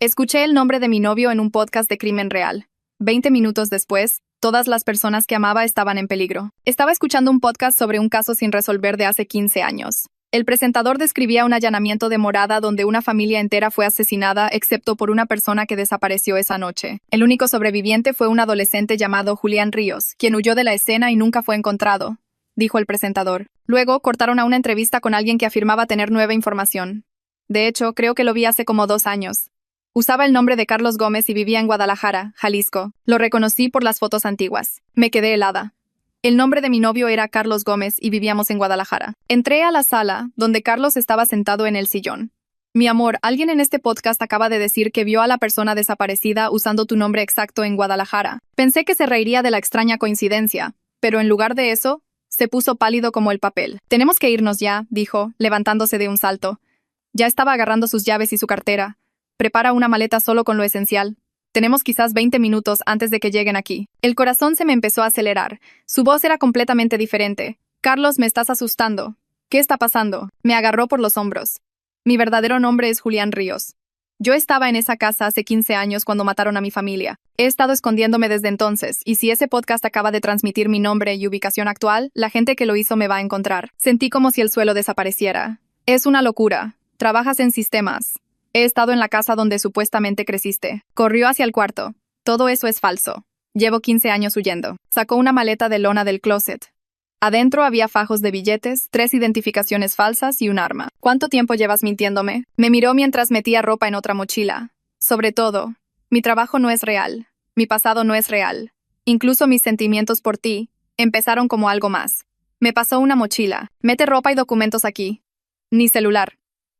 Escuché el nombre de mi novio en un podcast de crimen real. 20 minutos después, todas las personas que amaba estaban en peligro. Estaba escuchando un podcast sobre un caso sin resolver de hace 15 años. El presentador describía un allanamiento de morada donde una familia entera fue asesinada, excepto por una persona que desapareció esa noche. El único sobreviviente fue un adolescente llamado Julián Ríos, quien huyó de la escena y nunca fue encontrado, dijo el presentador. Luego, cortaron a una entrevista con alguien que afirmaba tener nueva información. De hecho, creo que lo vi hace como 2 años. Usaba el nombre de Carlos Gómez y vivía en Guadalajara, Jalisco. Lo reconocí por las fotos antiguas. Me quedé helada. El nombre de mi novio era Carlos Gómez y vivíamos en Guadalajara. Entré a la sala, donde Carlos estaba sentado en el sillón. Mi amor, alguien en este podcast acaba de decir que vio a la persona desaparecida usando tu nombre exacto en Guadalajara. Pensé que se reiría de la extraña coincidencia, pero en lugar de eso, se puso pálido como el papel. Tenemos que irnos ya, dijo, levantándose de un salto. Ya estaba agarrando sus llaves y su cartera. Prepara una maleta solo con lo esencial. Tenemos quizás 20 minutos antes de que lleguen aquí. El corazón se me empezó a acelerar. Su voz era completamente diferente. Carlos, me estás asustando. ¿Qué está pasando? Me agarró por los hombros. Mi verdadero nombre es Julián Ríos. Yo estaba en esa casa hace 15 años cuando mataron a mi familia. He estado escondiéndome desde entonces, y si ese podcast acaba de transmitir mi nombre y ubicación actual, la gente que lo hizo me va a encontrar. Sentí como si el suelo desapareciera. Es una locura. Trabajas en sistemas. He estado en la casa donde supuestamente creciste. Corrió hacia el cuarto. Todo eso es falso. Llevo 15 años huyendo. Sacó una maleta de lona del closet. Adentro había fajos de billetes, 3 identificaciones falsas y un arma. ¿Cuánto tiempo llevas mintiéndome? Me miró mientras metía ropa en otra mochila. Sobre todo, mi trabajo no es real. Mi pasado no es real. Incluso mis sentimientos por ti empezaron como algo más. Me pasó una mochila. Mete ropa y documentos aquí. Ni celular.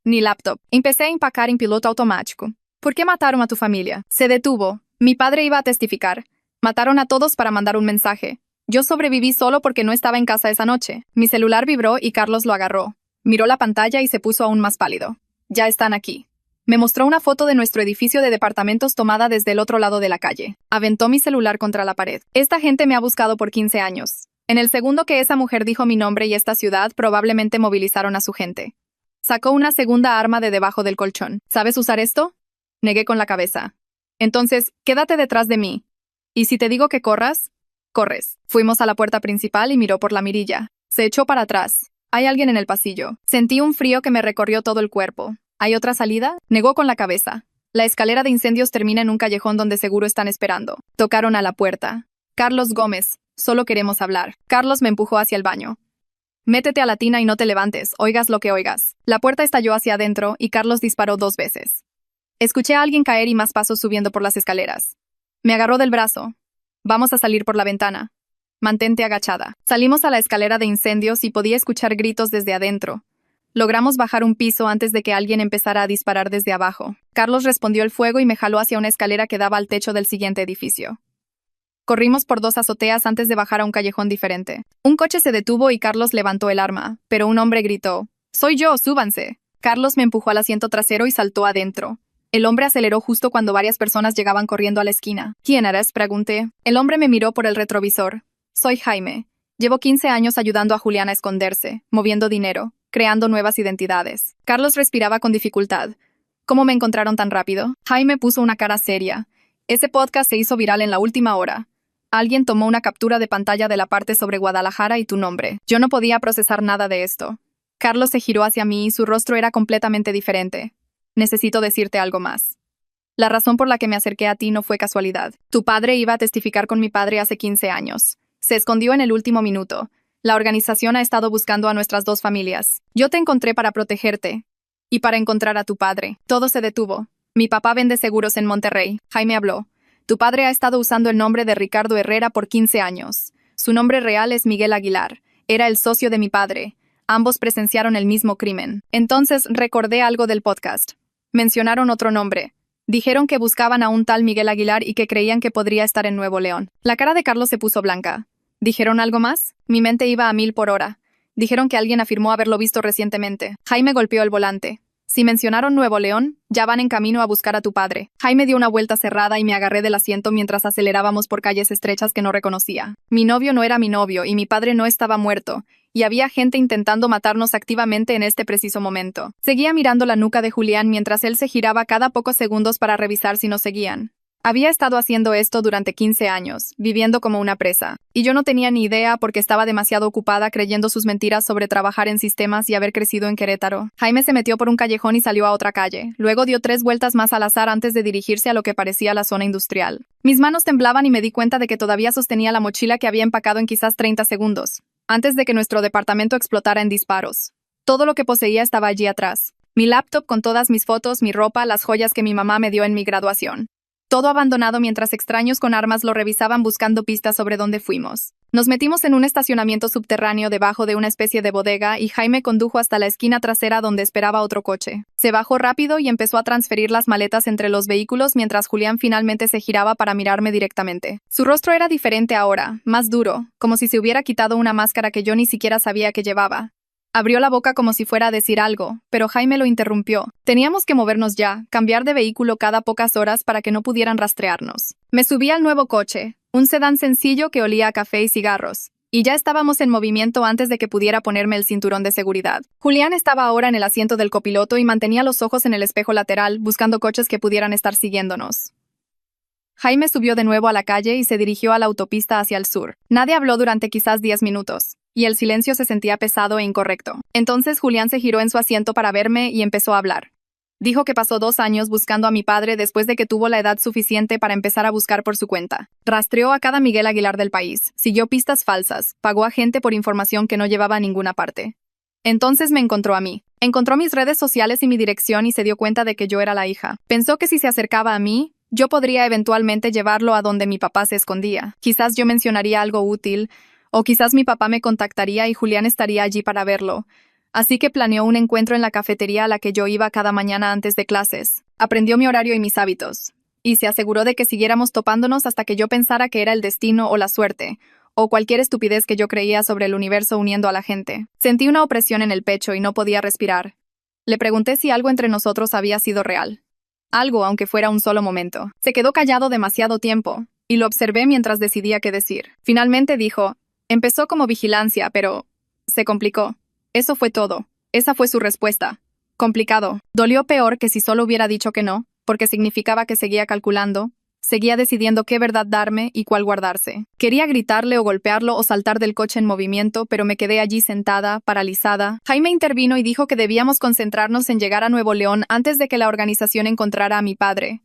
Ni laptop. Empecé a empacar en piloto automático. ¿Por qué mataron a tu familia? Se detuvo. Mi padre iba a testificar. Mataron a todos para mandar un mensaje. Yo sobreviví solo porque no estaba en casa esa noche. Mi celular vibró y Carlos lo agarró. Miró la pantalla y se puso aún más pálido. Ya están aquí. Me mostró una foto de nuestro edificio de departamentos tomada desde el otro lado de la calle. Aventó mi celular contra la pared. Esta gente me ha buscado por 15 años. En el segundo que esa mujer dijo mi nombre y esta ciudad, probablemente movilizaron a su gente. Sacó una segunda arma de debajo del colchón. ¿Sabes usar esto? Negué con la cabeza. Entonces, quédate detrás de mí. Y si te digo que corras, corres. Fuimos a la puerta principal y miró por la mirilla. Se echó para atrás. Hay alguien en el pasillo. Sentí un frío que me recorrió todo el cuerpo. ¿Hay otra salida? Negó con la cabeza. La escalera de incendios termina en un callejón donde seguro están esperando. Tocaron a la puerta. Carlos Gómez, solo queremos hablar. Carlos me empujó hacia el baño. Métete a la tina y no te levantes, oigas lo que oigas. La puerta estalló hacia adentro y Carlos disparó 2 veces. Escuché a alguien caer y más pasos subiendo por las escaleras. Me agarró del brazo. Vamos a salir por la ventana. Mantente agachada. Salimos a la escalera de incendios y podía escuchar gritos desde adentro. Logramos bajar un piso antes de que alguien empezara a disparar desde abajo. Carlos respondió el fuego y me jaló hacia una escalera que daba al techo del siguiente edificio. Corrimos por 2 azoteas antes de bajar a un callejón diferente. Un coche se detuvo y Carlos levantó el arma, pero un hombre gritó, «¡Soy yo, súbanse!». Carlos me empujó al asiento trasero y saltó adentro. El hombre aceleró justo cuando varias personas llegaban corriendo a la esquina. «¿Quién eres?», pregunté. El hombre me miró por el retrovisor. «Soy Jaime. Llevo 15 años ayudando a Julián a esconderse, moviendo dinero, creando nuevas identidades». Carlos respiraba con dificultad. «¿Cómo me encontraron tan rápido?». Jaime puso una cara seria. «Ese podcast se hizo viral en la última hora. Alguien tomó una captura de pantalla de la parte sobre Guadalajara y tu nombre. Yo no podía procesar nada de esto». Carlos se giró hacia mí y su rostro era completamente diferente. «Necesito decirte algo más. La razón por la que me acerqué a ti no fue casualidad. Tu padre iba a testificar con mi padre hace 15 años. Se escondió en el último minuto. La organización ha estado buscando a nuestras 2 familias. Yo te encontré para protegerte. Y para encontrar a tu padre. Todo se detuvo. Mi papá vende seguros en Monterrey». Jaime habló. «Tu padre ha estado usando el nombre de Ricardo Herrera por 15 años. Su nombre real es Miguel Aguilar. Era el socio de mi padre. Ambos presenciaron el mismo crimen». Entonces recordé algo del podcast. Mencionaron otro nombre. Dijeron que buscaban a un tal Miguel Aguilar y que creían que podría estar en Nuevo León. La cara de Carlos se puso blanca. ¿Dijeron algo más? Mi mente iba a 1000 por hora. Dijeron que alguien afirmó haberlo visto recientemente. Jaime golpeó el volante. «Si mencionaron Nuevo León, ya van en camino a buscar a tu padre». Jaime dio una vuelta cerrada y me agarré del asiento mientras acelerábamos por calles estrechas que no reconocía. Mi novio no era mi novio y mi padre no estaba muerto. y había gente intentando matarnos activamente en este preciso momento. Seguía mirando la nuca de Julián mientras él se giraba cada pocos segundos para revisar si nos seguían. Había estado haciendo esto durante 15 años, viviendo como una presa, y yo no tenía ni idea porque estaba demasiado ocupada creyendo sus mentiras sobre trabajar en sistemas y haber crecido en Querétaro. Jaime se metió por un callejón y salió a otra calle. Luego dio 3 vueltas más al azar antes de dirigirse a lo que parecía la zona industrial. Mis manos temblaban y me di cuenta de que todavía sostenía la mochila que había empacado en quizás 30 segundos, antes de que nuestro departamento explotara en disparos. Todo lo que poseía estaba allí atrás. Mi laptop con todas mis fotos, mi ropa, las joyas que mi mamá me dio en mi graduación. Todo abandonado mientras extraños con armas lo revisaban buscando pistas sobre dónde fuimos. Nos metimos en un estacionamiento subterráneo debajo de una especie de bodega y Jaime condujo hasta la esquina trasera donde esperaba otro coche. Se bajó rápido y empezó a transferir las maletas entre los vehículos mientras Julián finalmente se giraba para mirarme directamente. Su rostro era diferente ahora, más duro, como si se hubiera quitado una máscara que yo ni siquiera sabía que llevaba. Abrió la boca como si fuera a decir algo, pero Jaime lo interrumpió. Teníamos que movernos ya, cambiar de vehículo cada pocas horas para que no pudieran rastrearnos. Me subí al nuevo coche, un sedán sencillo que olía a café y cigarros, y ya estábamos en movimiento antes de que pudiera ponerme el cinturón de seguridad. Julián estaba ahora en el asiento del copiloto y mantenía los ojos en el espejo lateral, buscando coches que pudieran estar siguiéndonos. Jaime subió de nuevo a la calle y se dirigió a la autopista hacia el sur. Nadie habló durante quizás 10 minutos. Y el silencio se sentía pesado e incorrecto. Entonces Julián se giró en su asiento para verme y empezó a hablar. Dijo que pasó 2 años buscando a mi padre después de que tuvo la edad suficiente para empezar a buscar por su cuenta. Rastreó a cada Miguel Aguilar del país, siguió pistas falsas, pagó a gente por información que no llevaba a ninguna parte. Entonces me encontró a mí. Encontró mis redes sociales y mi dirección y se dio cuenta de que yo era la hija. Pensó que si se acercaba a mí, yo podría eventualmente llevarlo a donde mi papá se escondía. Quizás yo mencionaría algo útil, o quizás mi papá me contactaría y Julián estaría allí para verlo. Así que planeó un encuentro en la cafetería a la que yo iba cada mañana antes de clases. Aprendió mi horario y mis hábitos. Y se aseguró de que siguiéramos topándonos hasta que yo pensara que era el destino o la suerte, o cualquier estupidez que yo creía sobre el universo uniendo a la gente. Sentí una opresión en el pecho y no podía respirar. Le pregunté si algo entre nosotros había sido real. Algo, aunque fuera un solo momento. Se quedó callado demasiado tiempo, y lo observé mientras decidía qué decir. Finalmente dijo: empezó como vigilancia, pero se complicó. Eso fue todo. Esa fue su respuesta. Complicado. Dolió peor que si solo hubiera dicho que no, porque significaba que seguía calculando, seguía decidiendo qué verdad darme y cuál guardarse. Quería gritarle o golpearlo o saltar del coche en movimiento, pero me quedé allí sentada, paralizada. Jaime intervino y dijo que debíamos concentrarnos en llegar a Nuevo León antes de que la organización encontrara a mi padre.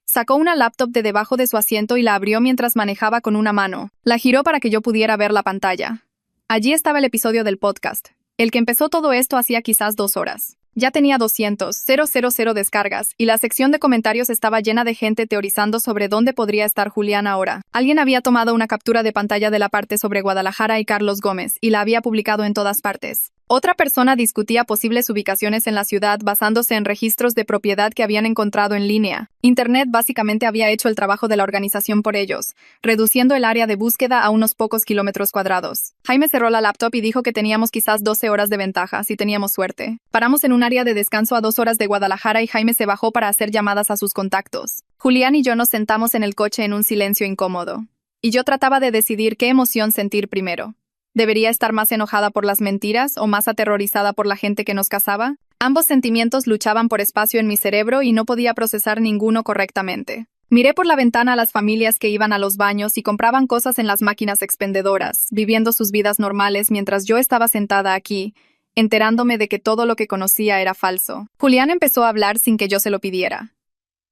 Sacó una laptop de debajo de su asiento y la abrió mientras manejaba con una mano. La giró para que yo pudiera ver la pantalla. Allí estaba el episodio del podcast. El que empezó todo esto hacía quizás 2 horas. Ya tenía 200,000 descargas, y la sección de comentarios estaba llena de gente teorizando sobre dónde podría estar Julián ahora. Alguien había tomado una captura de pantalla de la parte sobre Guadalajara y Carlos Gómez, y la había publicado en todas partes. Otra persona discutía posibles ubicaciones en la ciudad basándose en registros de propiedad que habían encontrado en línea. Internet básicamente había hecho el trabajo de la organización por ellos, reduciendo el área de búsqueda a unos pocos kilómetros cuadrados. Jaime cerró la laptop y dijo que teníamos quizás 12 horas de ventaja, si teníamos suerte. Paramos en un área de descanso a 2 horas de Guadalajara y Jaime se bajó para hacer llamadas a sus contactos. Julián y yo nos sentamos en el coche en un silencio incómodo. Y yo trataba de decidir qué emoción sentir primero. ¿Debería estar más enojada por las mentiras o más aterrorizada por la gente que nos cazaba? Ambos sentimientos luchaban por espacio en mi cerebro y no podía procesar ninguno correctamente. Miré por la ventana a las familias que iban a los baños y compraban cosas en las máquinas expendedoras, viviendo sus vidas normales mientras yo estaba sentada aquí, enterándome de que todo lo que conocía era falso. Julián empezó a hablar sin que yo se lo pidiera.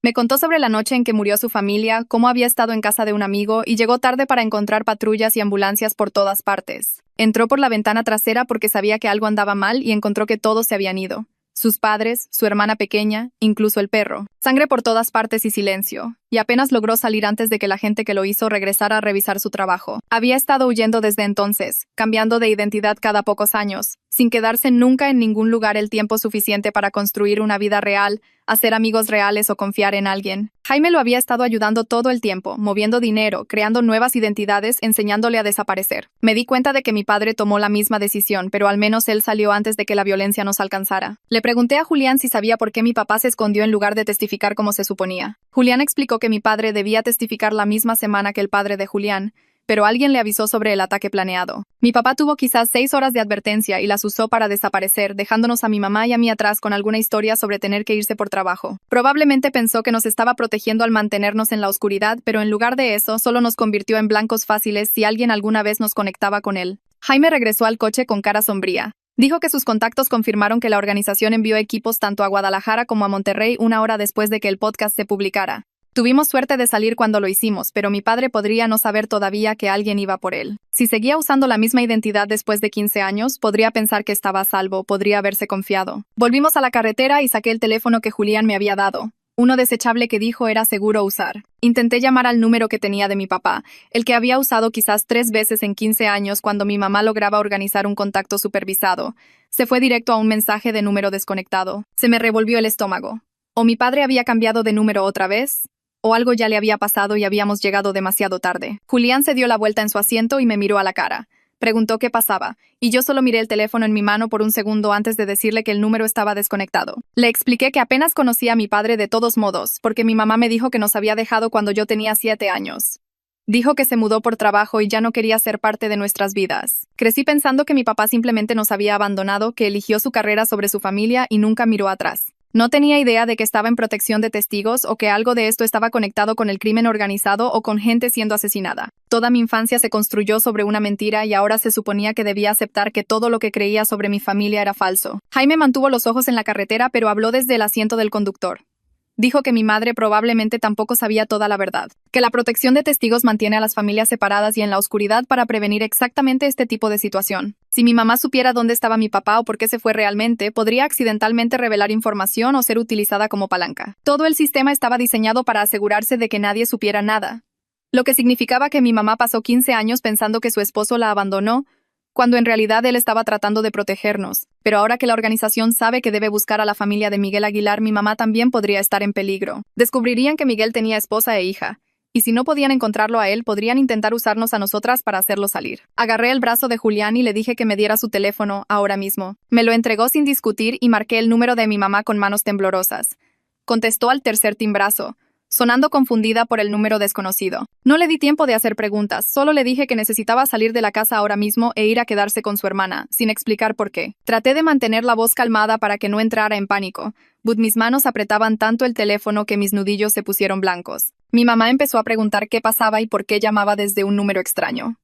Me contó sobre la noche en que murió su familia, cómo había estado en casa de un amigo y llegó tarde para encontrar patrullas y ambulancias por todas partes. Entró por la ventana trasera porque sabía que algo andaba mal y encontró que todos se habían ido. Sus padres, su hermana pequeña, incluso el perro. Sangre por todas partes y silencio. Y apenas logró salir antes de que la gente que lo hizo regresara a revisar su trabajo. Había estado huyendo desde entonces, cambiando de identidad cada pocos años, sin quedarse nunca en ningún lugar el tiempo suficiente para construir una vida real, hacer amigos reales o confiar en alguien. Jaime lo había estado ayudando todo el tiempo, moviendo dinero, creando nuevas identidades, enseñándole a desaparecer. Me di cuenta de que mi padre tomó la misma decisión, pero al menos él salió antes de que la violencia nos alcanzara. Le pregunté a Julián si sabía por qué mi papá se escondió en lugar de testificar como se suponía. Julián explicó que mi padre debía testificar la misma semana que el padre de Julián, pero alguien le avisó sobre el ataque planeado. Mi papá tuvo quizás 6 horas de advertencia y las usó para desaparecer, dejándonos a mi mamá y a mí atrás con alguna historia sobre tener que irse por trabajo. Probablemente pensó que nos estaba protegiendo al mantenernos en la oscuridad, pero en lugar de eso, solo nos convirtió en blancos fáciles si alguien alguna vez nos conectaba con él. Jaime regresó al coche con cara sombría. Dijo que sus contactos confirmaron que la organización envió equipos tanto a Guadalajara como a Monterrey 1 hora después de que el podcast se publicara. Tuvimos suerte de salir cuando lo hicimos, pero mi padre podría no saber todavía que alguien iba por él. Si seguía usando la misma identidad después de 15 años, podría pensar que estaba a salvo, podría haberse confiado. Volvimos a la carretera y saqué el teléfono que Julián me había dado. Uno desechable que dijo era seguro usar. Intenté llamar al número que tenía de mi papá, el que había usado quizás 3 veces en 15 años cuando mi mamá lograba organizar un contacto supervisado. Se fue directo a un mensaje de número desconectado. Se me revolvió el estómago. ¿O mi padre había cambiado de número otra vez? ¿O algo ya le había pasado y habíamos llegado demasiado tarde? Julián se dio la vuelta en su asiento y me miró a la cara. Preguntó qué pasaba, y yo solo miré el teléfono en mi mano por un segundo antes de decirle que el número estaba desconectado. Le expliqué que apenas conocía a mi padre de todos modos, porque mi mamá me dijo que nos había dejado cuando yo tenía 7 años. Dijo que se mudó por trabajo y ya no quería ser parte de nuestras vidas. Crecí pensando que mi papá simplemente nos había abandonado, que eligió su carrera sobre su familia y nunca miró atrás. No tenía idea de que estaba en protección de testigos o que algo de esto estaba conectado con el crimen organizado o con gente siendo asesinada. Toda mi infancia se construyó sobre una mentira y ahora se suponía que debía aceptar que todo lo que creía sobre mi familia era falso. Jaime mantuvo los ojos en la carretera, pero habló desde el asiento del conductor. Dijo que mi madre probablemente tampoco sabía toda la verdad, que la protección de testigos mantiene a las familias separadas y en la oscuridad para prevenir exactamente este tipo de situación. Si mi mamá supiera dónde estaba mi papá o por qué se fue realmente, podría accidentalmente revelar información o ser utilizada como palanca. Todo el sistema estaba diseñado para asegurarse de que nadie supiera nada, lo que significaba que mi mamá pasó 15 años pensando que su esposo la abandonó, cuando en realidad él estaba tratando de protegernos. Pero ahora que la organización sabe que debe buscar a la familia de Miguel Aguilar, mi mamá también podría estar en peligro. Descubrirían que Miguel tenía esposa e hija, y si no podían encontrarlo a él, podrían intentar usarnos a nosotras para hacerlo salir. Agarré el brazo de Julián y le dije que me diera su teléfono, ahora mismo. Me lo entregó sin discutir y marqué el número de mi mamá con manos temblorosas. Contestó al tercer timbrazo, sonando confundida por el número desconocido. No le di tiempo de hacer preguntas, solo le dije que necesitaba salir de la casa ahora mismo e ir a quedarse con su hermana, sin explicar por qué. Traté de mantener la voz calmada para que no entrara en pánico, pero mis manos apretaban tanto el teléfono que mis nudillos se pusieron blancos. Mi mamá empezó a preguntar qué pasaba y por qué llamaba desde un número extraño.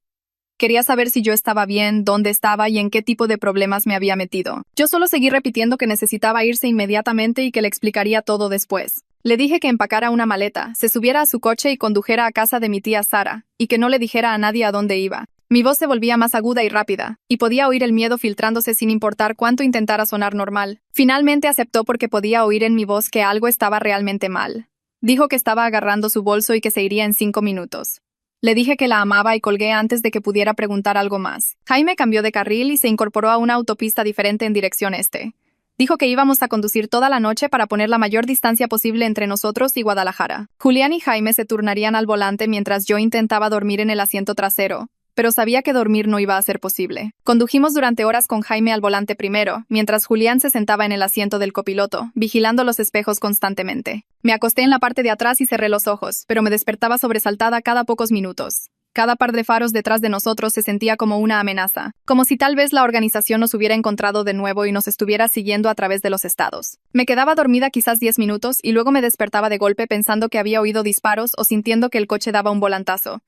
Quería saber si yo estaba bien, dónde estaba y en qué tipo de problemas me había metido. Yo solo seguí repitiendo que necesitaba irse inmediatamente y que le explicaría todo después. Le dije que empacara una maleta, se subiera a su coche y condujera a casa de mi tía Sara, y que no le dijera a nadie a dónde iba. Mi voz se volvía más aguda y rápida, y podía oír el miedo filtrándose sin importar cuánto intentara sonar normal. Finalmente aceptó porque podía oír en mi voz que algo estaba realmente mal. Dijo que estaba agarrando su bolso y que se iría en 5 minutos. Le dije que la amaba y colgué antes de que pudiera preguntar algo más. Jaime cambió de carril y se incorporó a una autopista diferente en dirección este. Dijo que íbamos a conducir toda la noche para poner la mayor distancia posible entre nosotros y Guadalajara. Julián y Jaime se turnarían al volante mientras yo intentaba dormir en el asiento trasero, pero sabía que dormir no iba a ser posible. Condujimos durante horas con Jaime al volante primero, mientras Julián se sentaba en el asiento del copiloto, vigilando los espejos constantemente. Me acosté en la parte de atrás y cerré los ojos, pero me despertaba sobresaltada cada pocos minutos. Cada par de faros detrás de nosotros se sentía como una amenaza, como si tal vez la organización nos hubiera encontrado de nuevo y nos estuviera siguiendo a través de los estados. Me quedaba dormida quizás 10 minutos y luego me despertaba de golpe pensando que había oído disparos o sintiendo que el coche daba un volantazo.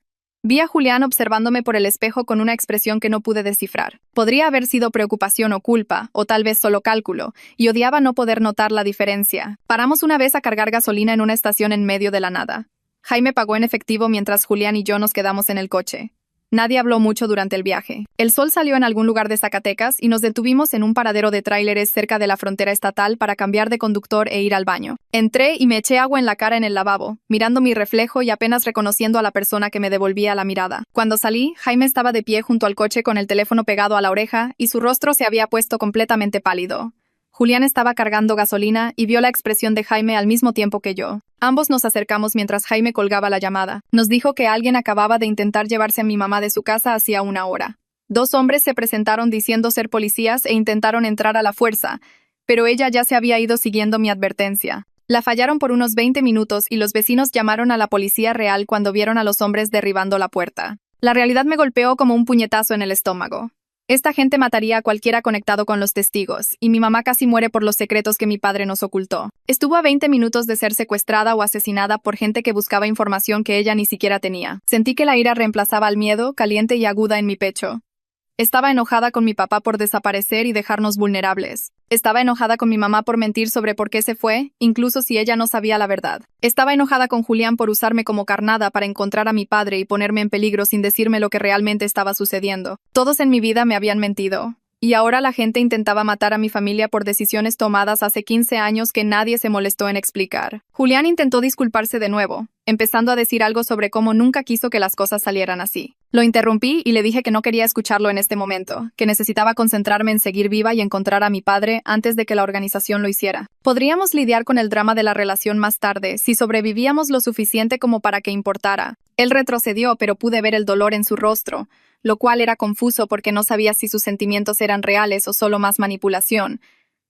Vi a Julián observándome por el espejo con una expresión que no pude descifrar. Podría haber sido preocupación o culpa, o tal vez solo cálculo, y odiaba no poder notar la diferencia. Paramos una vez a cargar gasolina en una estación en medio de la nada. Jaime pagó en efectivo mientras Julián y yo nos quedamos en el coche. Nadie habló mucho durante el viaje. El sol salió en algún lugar de Zacatecas y nos detuvimos en un paradero de tráileres cerca de la frontera estatal para cambiar de conductor e ir al baño. Entré y me eché agua en la cara en el lavabo, mirando mi reflejo y apenas reconociendo a la persona que me devolvía la mirada. Cuando salí, Jaime estaba de pie junto al coche con el teléfono pegado a la oreja y su rostro se había puesto completamente pálido. Julián estaba cargando gasolina y vio la expresión de Jaime al mismo tiempo que yo. Ambos nos acercamos mientras Jaime colgaba la llamada. Nos dijo que alguien acababa de intentar llevarse a mi mamá de su casa hacía 1 hora. 2 hombres se presentaron diciendo ser policías e intentaron entrar a la fuerza, pero ella ya se había ido siguiendo mi advertencia. La fallaron por unos 20 minutos y los vecinos llamaron a la policía real cuando vieron a los hombres derribando la puerta. La realidad me golpeó como un puñetazo en el estómago. Esta gente mataría a cualquiera conectado con los testigos, y mi mamá casi muere por los secretos que mi padre nos ocultó. Estuvo a 20 minutos de ser secuestrada o asesinada por gente que buscaba información que ella ni siquiera tenía. Sentí que la ira reemplazaba al miedo, caliente y aguda en mi pecho. Estaba enojada con mi papá por desaparecer y dejarnos vulnerables. Estaba enojada con mi mamá por mentir sobre por qué se fue, incluso si ella no sabía la verdad. Estaba enojada con Julián por usarme como carnada para encontrar a mi padre y ponerme en peligro sin decirme lo que realmente estaba sucediendo. Todos en mi vida me habían mentido. Y ahora la gente intentaba matar a mi familia por decisiones tomadas hace 15 años que nadie se molestó en explicar. Julián intentó disculparse de nuevo, empezando a decir algo sobre cómo nunca quiso que las cosas salieran así. Lo interrumpí y le dije que no quería escucharlo en este momento, que necesitaba concentrarme en seguir viva y encontrar a mi padre antes de que la organización lo hiciera. Podríamos lidiar con el drama de la relación más tarde, si sobrevivíamos lo suficiente como para que importara. Él retrocedió, pero pude ver el dolor en su rostro, lo cual era confuso porque no sabía si sus sentimientos eran reales o solo más manipulación.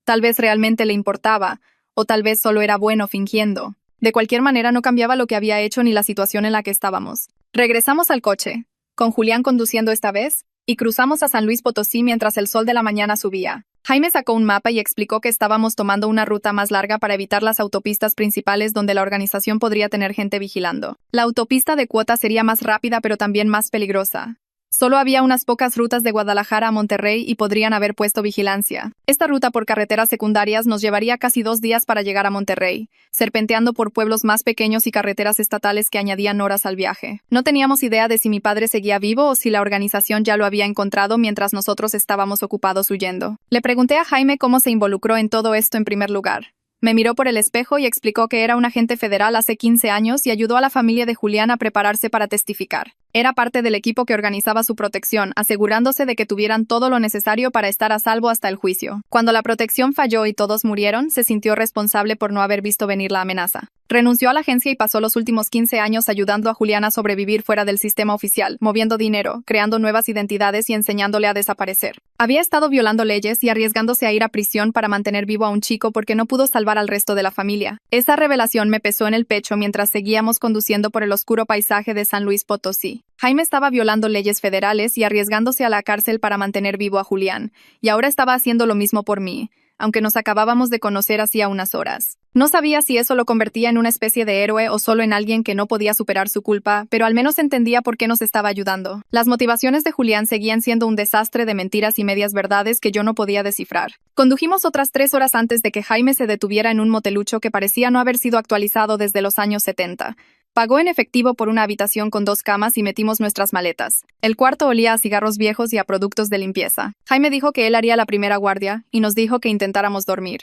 Tal vez realmente le importaba, o tal vez solo era bueno fingiendo. De cualquier manera no cambiaba lo que había hecho ni la situación en la que estábamos. Regresamos al coche, con Julián conduciendo esta vez, y cruzamos a San Luis Potosí mientras el sol de la mañana subía. Jaime sacó un mapa y explicó que estábamos tomando una ruta más larga para evitar las autopistas principales donde la organización podría tener gente vigilando. La autopista de Cuota sería más rápida pero también más peligrosa. Solo había unas pocas rutas de Guadalajara a Monterrey y podrían haber puesto vigilancia. Esta ruta por carreteras secundarias nos llevaría casi 2 días para llegar a Monterrey, serpenteando por pueblos más pequeños y carreteras estatales que añadían horas al viaje. No teníamos idea de si mi padre seguía vivo o si la organización ya lo había encontrado mientras nosotros estábamos ocupados huyendo. Le pregunté a Jaime cómo se involucró en todo esto en primer lugar. Me miró por el espejo y explicó que era un agente federal hace 15 años y ayudó a la familia de Julián a prepararse para testificar. Era parte del equipo que organizaba su protección, asegurándose de que tuvieran todo lo necesario para estar a salvo hasta el juicio. Cuando la protección falló y todos murieron, se sintió responsable por no haber visto venir la amenaza. Renunció a la agencia y pasó los últimos 15 años ayudando a Julián a sobrevivir fuera del sistema oficial, moviendo dinero, creando nuevas identidades y enseñándole a desaparecer. Había estado violando leyes y arriesgándose a ir a prisión para mantener vivo a un chico porque no pudo salvar al resto de la familia. Esa revelación me pesó en el pecho mientras seguíamos conduciendo por el oscuro paisaje de San Luis Potosí. Jaime estaba violando leyes federales y arriesgándose a la cárcel para mantener vivo a Julián, y ahora estaba haciendo lo mismo por mí, aunque nos acabábamos de conocer hacía unas horas. No sabía si eso lo convertía en una especie de héroe o solo en alguien que no podía superar su culpa, pero al menos entendía por qué nos estaba ayudando. Las motivaciones de Julián seguían siendo un desastre de mentiras y medias verdades que yo no podía descifrar. Condujimos otras 3 horas antes de que Jaime se detuviera en un motelucho que parecía no haber sido actualizado desde los años 70. Pagó en efectivo por una habitación con 2 camas y metimos nuestras maletas. El cuarto olía a cigarros viejos y a productos de limpieza. Jaime dijo que él haría la primera guardia y nos dijo que intentáramos dormir.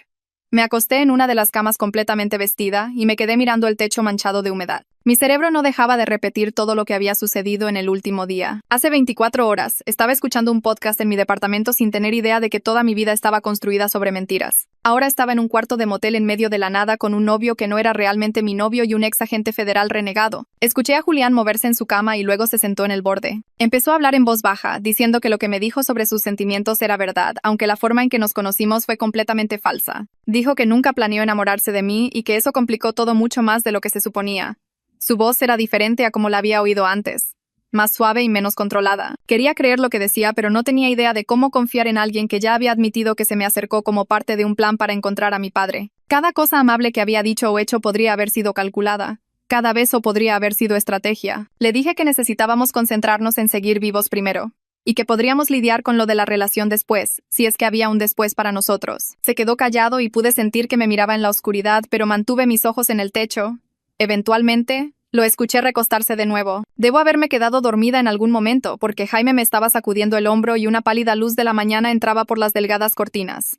Me acosté en una de las camas completamente vestida y me quedé mirando el techo manchado de humedad. Mi cerebro no dejaba de repetir todo lo que había sucedido en el último día. Hace 24 horas, estaba escuchando un podcast en mi departamento sin tener idea de que toda mi vida estaba construida sobre mentiras. Ahora estaba en un cuarto de motel en medio de la nada con un novio que no era realmente mi novio y un ex agente federal renegado. Escuché a Julián moverse en su cama y luego se sentó en el borde. Empezó a hablar en voz baja, diciendo que lo que me dijo sobre sus sentimientos era verdad, aunque la forma en que nos conocimos fue completamente falsa. Dijo que nunca planeó enamorarse de mí y que eso complicó todo mucho más de lo que se suponía. Su voz era diferente a como la había oído antes, más suave y menos controlada. Quería creer lo que decía, pero no tenía idea de cómo confiar en alguien que ya había admitido que se me acercó como parte de un plan para encontrar a mi padre. Cada cosa amable que había dicho o hecho podría haber sido calculada. Cada beso podría haber sido estrategia. Le dije que necesitábamos concentrarnos en seguir vivos primero, y que podríamos lidiar con lo de la relación después, si es que había un después para nosotros. Se quedó callado y pude sentir que me miraba en la oscuridad, pero mantuve mis ojos en el techo. Eventualmente, lo escuché recostarse de nuevo. Debo haberme quedado dormida en algún momento, porque Jaime me estaba sacudiendo el hombro y una pálida luz de la mañana entraba por las delgadas cortinas.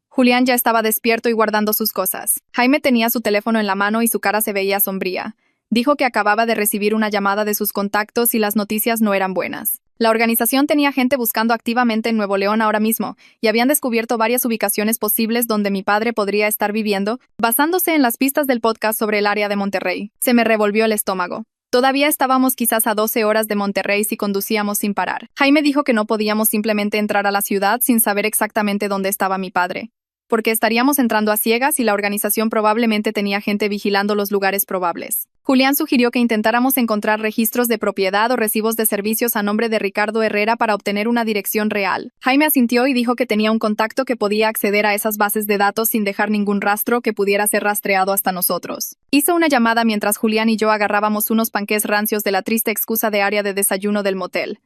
Julián ya estaba despierto y guardando sus cosas. Jaime tenía su teléfono en la mano y su cara se veía sombría. Dijo que acababa de recibir una llamada de sus contactos y las noticias no eran buenas. La organización tenía gente buscando activamente en Nuevo León ahora mismo, y habían descubierto varias ubicaciones posibles donde mi padre podría estar viviendo, basándose en las pistas del podcast sobre el área de Monterrey. Se me revolvió el estómago. Todavía estábamos quizás a 12 horas de Monterrey si conducíamos sin parar. Jaime dijo que no podíamos simplemente entrar a la ciudad sin saber exactamente dónde estaba mi padre. porque estaríamos entrando a ciegas y la organización probablemente tenía gente vigilando los lugares probables. Julián sugirió que intentáramos encontrar registros de propiedad o recibos de servicios a nombre de Ricardo Herrera para obtener una dirección real. Jaime asintió y dijo que tenía un contacto que podía acceder a esas bases de datos sin dejar ningún rastro que pudiera ser rastreado hasta nosotros. Hizo una llamada mientras Julián y yo agarrábamos unos panqués rancios de la triste excusa de área de desayuno del motel.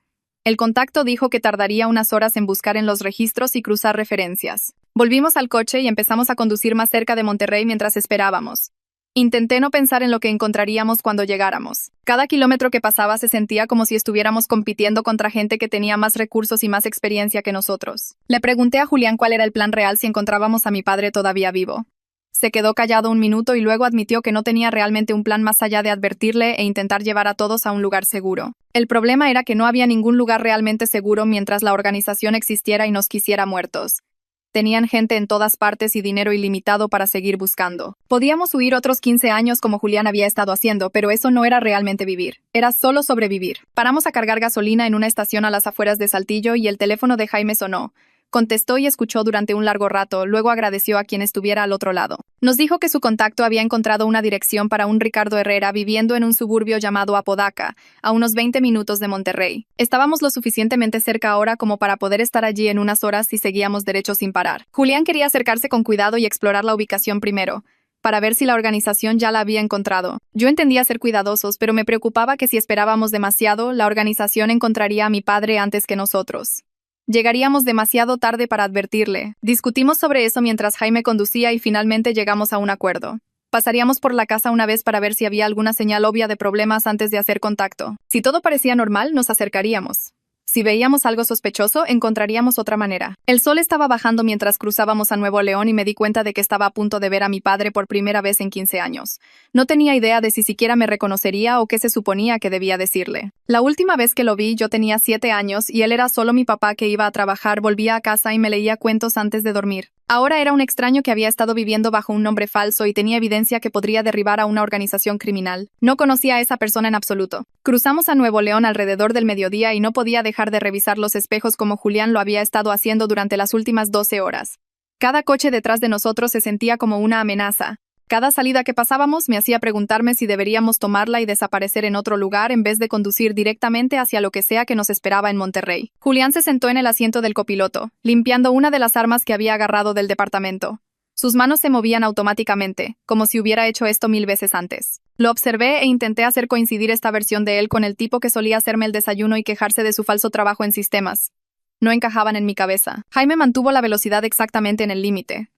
El contacto dijo que tardaría unas horas en buscar en los registros y cruzar referencias. Volvimos al coche y empezamos a conducir más cerca de Monterrey mientras esperábamos. Intenté no pensar en lo que encontraríamos cuando llegáramos. Cada kilómetro que pasaba se sentía como si estuviéramos compitiendo contra gente que tenía más recursos y más experiencia que nosotros. Le pregunté a Julián cuál era el plan real si encontrábamos a mi padre todavía vivo. Se quedó callado un minuto y luego admitió que no tenía realmente un plan más allá de advertirle e intentar llevar a todos a un lugar seguro. El problema era que no había ningún lugar realmente seguro mientras la organización existiera y nos quisiera muertos. Tenían gente en todas partes y dinero ilimitado para seguir buscando. Podíamos huir otros 15 años como Julián había estado haciendo, pero eso no era realmente vivir. Era solo sobrevivir. Paramos a cargar gasolina en una estación a las afueras de Saltillo y el teléfono de Jaime sonó. Contestó y escuchó durante un largo rato, luego agradeció a quien estuviera al otro lado. Nos dijo que su contacto había encontrado una dirección para un Ricardo Herrera viviendo en un suburbio llamado Apodaca, a unos 20 minutos de Monterrey. Estábamos lo suficientemente cerca ahora como para poder estar allí en unas horas si seguíamos derecho sin parar. Julián quería acercarse con cuidado y explorar la ubicación primero, para ver si la organización ya la había encontrado. Yo entendía ser cuidadosos, pero me preocupaba que si esperábamos demasiado, la organización encontraría a mi padre antes que nosotros. Llegaríamos demasiado tarde para advertirle. Discutimos sobre eso mientras Jaime conducía y finalmente llegamos a un acuerdo. Pasaríamos por la casa una vez para ver si había alguna señal obvia de problemas antes de hacer contacto. Si todo parecía normal, nos acercaríamos. Si veíamos algo sospechoso, encontraríamos otra manera. El sol estaba bajando mientras cruzábamos a Nuevo León y me di cuenta de que estaba a punto de ver a mi padre por primera vez en 15 años. No tenía idea de si siquiera me reconocería o qué se suponía que debía decirle. La última vez que lo vi, yo tenía 7 años y él era solo mi papá que iba a trabajar, volvía a casa y me leía cuentos antes de dormir. Ahora era un extraño que había estado viviendo bajo un nombre falso y tenía evidencia que podría derribar a una organización criminal. No conocía a esa persona en absoluto. Cruzamos a Nuevo León alrededor del mediodía y no podía dejar de revisar los espejos como Julián lo había estado haciendo durante las últimas 12 horas. Cada coche detrás de nosotros se sentía como una amenaza. Cada salida que pasábamos me hacía preguntarme si deberíamos tomarla y desaparecer en otro lugar en vez de conducir directamente hacia lo que sea que nos esperaba en Monterrey. Julián se sentó en el asiento del copiloto, limpiando una de las armas que había agarrado del departamento. Sus manos se movían automáticamente, como si hubiera hecho esto 1000 veces antes. Lo observé e intenté hacer coincidir esta versión de él con el tipo que solía hacerme el desayuno y quejarse de su falso trabajo en sistemas. No encajaban en mi cabeza. Jaime mantuvo la velocidad exactamente en el límite.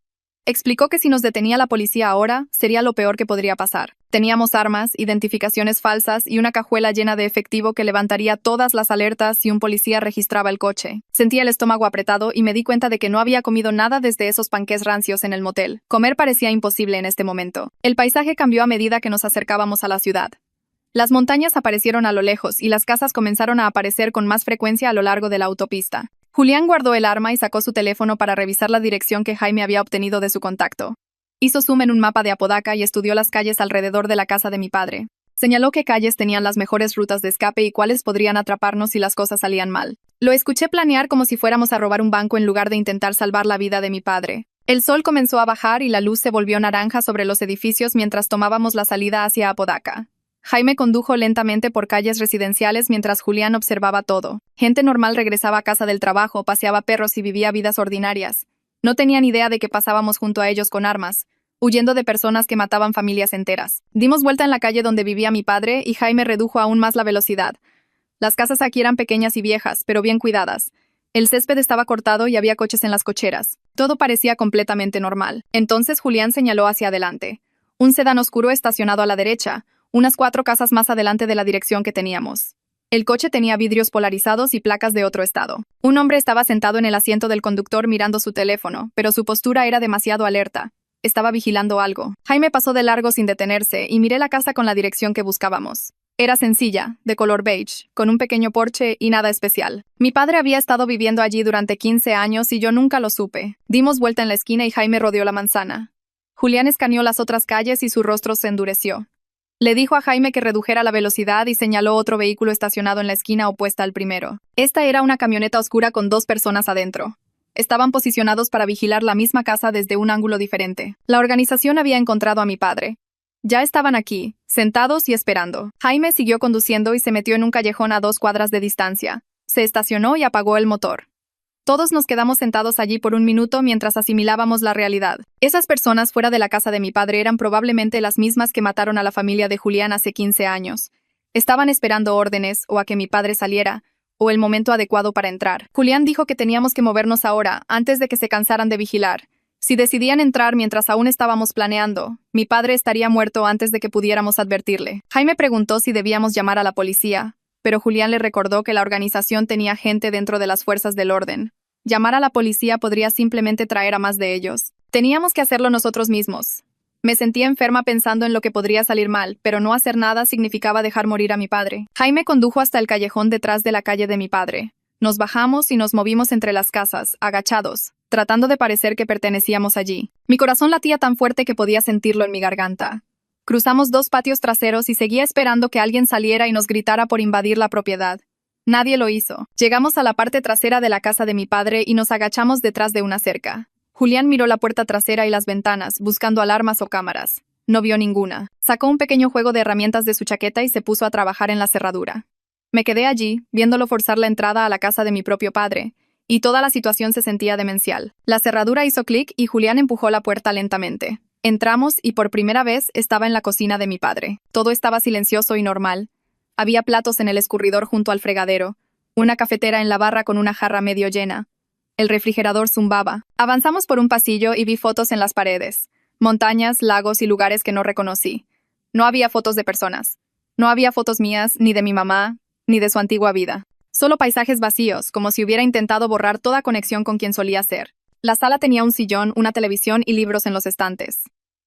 Explicó que si nos detenía la policía ahora, sería lo peor que podría pasar. Teníamos armas, identificaciones falsas y una cajuela llena de efectivo que levantaría todas las alertas si un policía registraba el coche. Sentía el estómago apretado y me di cuenta de que no había comido nada desde esos panqués rancios en el motel. Comer parecía imposible en este momento. El paisaje cambió a medida que nos acercábamos a la ciudad. Las montañas aparecieron a lo lejos y las casas comenzaron a aparecer con más frecuencia a lo largo de la autopista. Julián guardó el arma y sacó su teléfono para revisar la dirección que Jaime había obtenido de su contacto. Hizo zoom en un mapa de Apodaca y estudió las calles alrededor de la casa de mi padre. Señaló qué calles tenían las mejores rutas de escape y cuáles podrían atraparnos si las cosas salían mal. Lo escuché planear como si fuéramos a robar un banco en lugar de intentar salvar la vida de mi padre. El sol comenzó a bajar y la luz se volvió naranja sobre los edificios mientras tomábamos la salida hacia Apodaca. Jaime condujo lentamente por calles residenciales mientras Julián observaba todo. Gente normal regresaba a casa del trabajo, paseaba perros y vivía vidas ordinarias. No tenían idea de que pasábamos junto a ellos con armas, huyendo de personas que mataban familias enteras. Dimos vuelta en la calle donde vivía mi padre y Jaime redujo aún más la velocidad. Las casas aquí eran pequeñas y viejas, pero bien cuidadas. El césped estaba cortado y había coches en las cocheras. Todo parecía completamente normal. Entonces Julián señaló hacia adelante. Un sedán oscuro estacionado a la derecha, unas 4 casas más adelante de la dirección que teníamos. El coche tenía vidrios polarizados y placas de otro estado. Un hombre estaba sentado en el asiento del conductor mirando su teléfono, pero su postura era demasiado alerta. Estaba vigilando algo. Jaime pasó de largo sin detenerse y miré la casa con la dirección que buscábamos. Era sencilla, de color beige, con un pequeño porche y nada especial. Mi padre había estado viviendo allí durante 15 años y yo nunca lo supe. Dimos vuelta en la esquina y Jaime rodeó la manzana. Julián escaneó las otras calles y su rostro se endureció. Le dijo a Jaime que redujera la velocidad y señaló otro vehículo estacionado en la esquina opuesta al primero. Esta era una camioneta oscura con 2 personas adentro. Estaban posicionados para vigilar la misma casa desde un ángulo diferente. La organización había encontrado a mi padre. Ya estaban aquí, sentados y esperando. Jaime siguió conduciendo y se metió en un callejón a 2 cuadras de distancia. Se estacionó y apagó el motor. Todos nos quedamos sentados allí por un minuto mientras asimilábamos la realidad. Esas personas fuera de la casa de mi padre eran probablemente las mismas que mataron a la familia de Julián hace 15 años. Estaban esperando órdenes o a que mi padre saliera, o el momento adecuado para entrar. Julián dijo que teníamos que movernos ahora, antes de que se cansaran de vigilar. Si decidían entrar mientras aún estábamos planeando, mi padre estaría muerto antes de que pudiéramos advertirle. Jaime preguntó si debíamos llamar a la policía, pero Julián le recordó que la organización tenía gente dentro de las fuerzas del orden. Llamar a la policía podría simplemente traer a más de ellos. Teníamos que hacerlo nosotros mismos. Me sentía enferma pensando en lo que podría salir mal, pero no hacer nada significaba dejar morir a mi padre. Jaime condujo hasta el callejón detrás de la calle de mi padre. Nos bajamos y nos movimos entre las casas, agachados, tratando de parecer que pertenecíamos allí. Mi corazón latía tan fuerte que podía sentirlo en mi garganta. Cruzamos 2 patios traseros y seguía esperando que alguien saliera y nos gritara por invadir la propiedad. Nadie lo hizo. Llegamos a la parte trasera de la casa de mi padre y nos agachamos detrás de una cerca. Julián miró la puerta trasera y las ventanas, buscando alarmas o cámaras. No vio ninguna. Sacó un pequeño juego de herramientas de su chaqueta y se puso a trabajar en la cerradura. Me quedé allí, viéndolo forzar la entrada a la casa de mi propio padre, y toda la situación se sentía demencial. La cerradura hizo clic y Julián empujó la puerta lentamente. Entramos y por primera vez estaba en la cocina de mi padre. Todo estaba silencioso y normal. Había platos en el escurridor junto al fregadero, una cafetera en la barra con una jarra medio llena. El refrigerador zumbaba. Avanzamos por un pasillo y vi fotos en las paredes. Montañas, lagos y lugares que no reconocí. No había fotos de personas. No había fotos mías, ni de mi mamá, ni de su antigua vida. Solo paisajes vacíos, como si hubiera intentado borrar toda conexión con quien solía ser. La sala tenía un sillón, una televisión y libros en los estantes.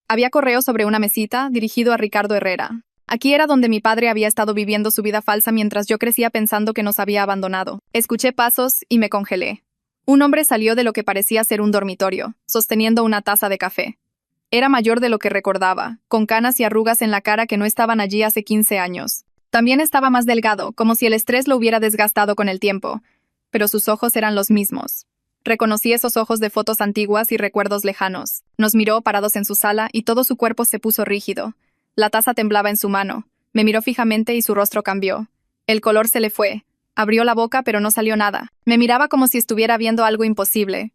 Había correo sobre una mesita, dirigido a Ricardo Herrera. Aquí era donde mi padre había estado viviendo su vida falsa mientras yo crecía pensando que nos había abandonado. Escuché pasos y me congelé. Un hombre salió de lo que parecía ser un dormitorio, sosteniendo una taza de café. Era mayor de lo que recordaba, con canas y arrugas en la cara que no estaban allí hace 15 años. También estaba más delgado, como si el estrés lo hubiera desgastado con el tiempo, pero sus ojos eran los mismos. Reconocí esos ojos de fotos antiguas y recuerdos lejanos. Nos miró parados en su sala y todo su cuerpo se puso rígido. La taza temblaba en su mano. Me miró fijamente y su rostro cambió. El color se le fue. Abrió la boca pero no salió nada. Me miraba como si estuviera viendo algo imposible.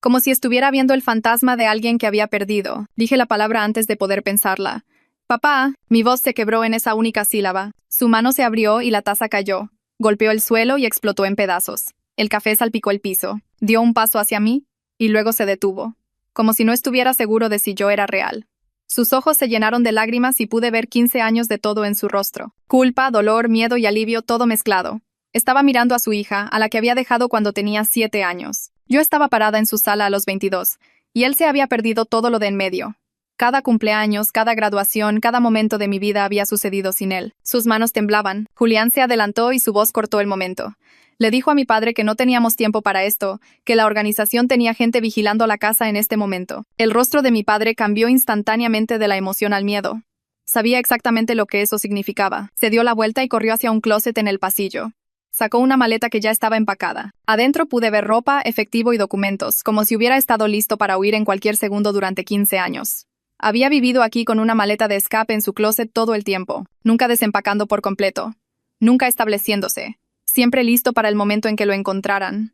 Como si estuviera viendo el fantasma de alguien que había perdido. Dije la palabra antes de poder pensarla. «Papá», mi voz se quebró en esa única sílaba. Su mano se abrió y la taza cayó. Golpeó el suelo y explotó en pedazos. El café salpicó el piso. Dio un paso hacia mí y luego se detuvo, como si no estuviera seguro de si yo era real. Sus ojos se llenaron de lágrimas y pude ver 15 años de todo en su rostro. Culpa, dolor, miedo y alivio, todo mezclado. Estaba mirando a su hija, a la que había dejado cuando tenía 7 años. Yo estaba parada en su sala a los 22, y él se había perdido todo lo de en medio. Cada cumpleaños, cada graduación, cada momento de mi vida había sucedido sin él. Sus manos temblaban. Julián se adelantó y su voz cortó el momento. Le dijo a mi padre que no teníamos tiempo para esto, que la organización tenía gente vigilando la casa en este momento. El rostro de mi padre cambió instantáneamente de la emoción al miedo. Sabía exactamente lo que eso significaba. Se dio la vuelta y corrió hacia un closet en el pasillo. Sacó una maleta que ya estaba empacada. Adentro pude ver ropa, efectivo y documentos, como si hubiera estado listo para huir en cualquier segundo durante 15 años. Había vivido aquí con una maleta de escape en su closet todo el tiempo, nunca desempacando por completo, nunca estableciéndose, siempre listo para el momento en que lo encontraran.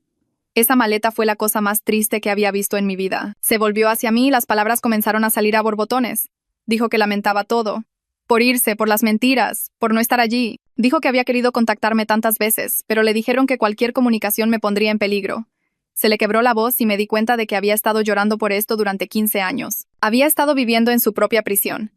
Esa maleta fue la cosa más triste que había visto en mi vida. Se volvió hacia mí y las palabras comenzaron a salir a borbotones. Dijo que lamentaba todo. Por irse, por las mentiras, por no estar allí. Dijo que había querido contactarme tantas veces, pero le dijeron que cualquier comunicación me pondría en peligro. Se le quebró la voz y me di cuenta de que había estado llorando por esto durante 15 años. Había estado viviendo en su propia prisión,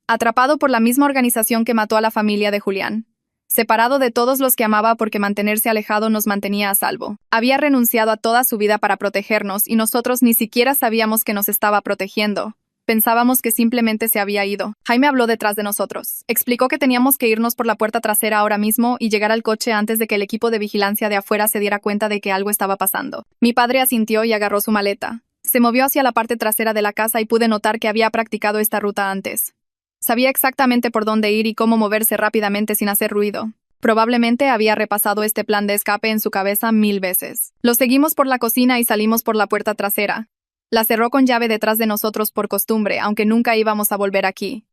atrapado por la misma organización que mató a la familia de Julián, separado de todos los que amaba porque mantenerse alejado nos mantenía a salvo. Había renunciado a toda su vida para protegernos y nosotros ni siquiera sabíamos que nos estaba protegiendo. Pensábamos que simplemente se había ido. Jaime habló detrás de nosotros. Explicó que teníamos que irnos por la puerta trasera ahora mismo y llegar al coche antes de que el equipo de vigilancia de afuera se diera cuenta de que algo estaba pasando. Mi padre asintió y agarró su maleta. Se movió hacia la parte trasera de la casa y pude notar que había practicado esta ruta antes. Sabía exactamente por dónde ir y cómo moverse rápidamente sin hacer ruido. Probablemente había repasado este plan de escape en su cabeza 1000 veces. Lo seguimos por la cocina y salimos por la puerta trasera. La cerró con llave detrás de nosotros por costumbre, aunque nunca íbamos a volver aquí.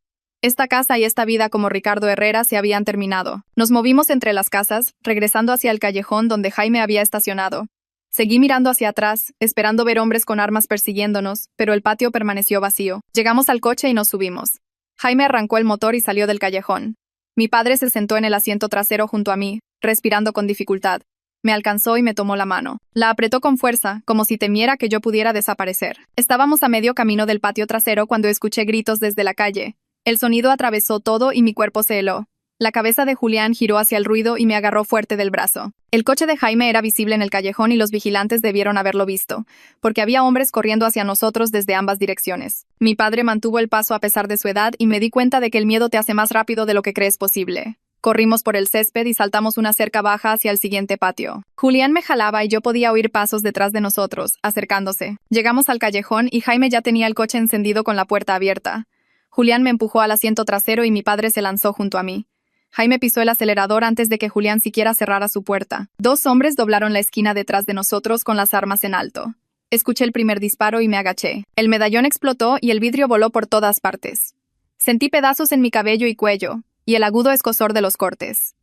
Esta casa y esta vida como Ricardo Herrera se habían terminado. Nos movimos entre las casas, regresando hacia el callejón donde Jaime había estacionado. Seguí mirando hacia atrás, esperando ver hombres con armas persiguiéndonos, pero el patio permaneció vacío. Llegamos al coche y nos subimos. Jaime arrancó el motor y salió del callejón. Mi padre se sentó en el asiento trasero junto a mí, respirando con dificultad. Me alcanzó y me tomó la mano. La apretó con fuerza, como si temiera que yo pudiera desaparecer. Estábamos a medio camino del patio trasero cuando escuché gritos desde la calle. El sonido atravesó todo y mi cuerpo se heló. La cabeza de Julián giró hacia el ruido y me agarró fuerte del brazo. El coche de Jaime era visible en el callejón y los vigilantes debieron haberlo visto, porque había hombres corriendo hacia nosotros desde ambas direcciones. Mi padre mantuvo el paso a pesar de su edad y me di cuenta de que el miedo te hace más rápido de lo que crees posible. Corrimos por el césped y saltamos una cerca baja hacia el siguiente patio. Julián me jalaba y yo podía oír pasos detrás de nosotros, acercándose. Llegamos al callejón y Jaime ya tenía el coche encendido con la puerta abierta. Julián me empujó al asiento trasero y mi padre se lanzó junto a mí. Jaime pisó el acelerador antes de que Julián siquiera cerrara su puerta. 2 hombres doblaron la esquina detrás de nosotros con las armas en alto. Escuché el primer disparo y me agaché. El medallón explotó y el vidrio voló por todas partes. Sentí pedazos en mi cabello y cuello, y el agudo escozor de los cortes.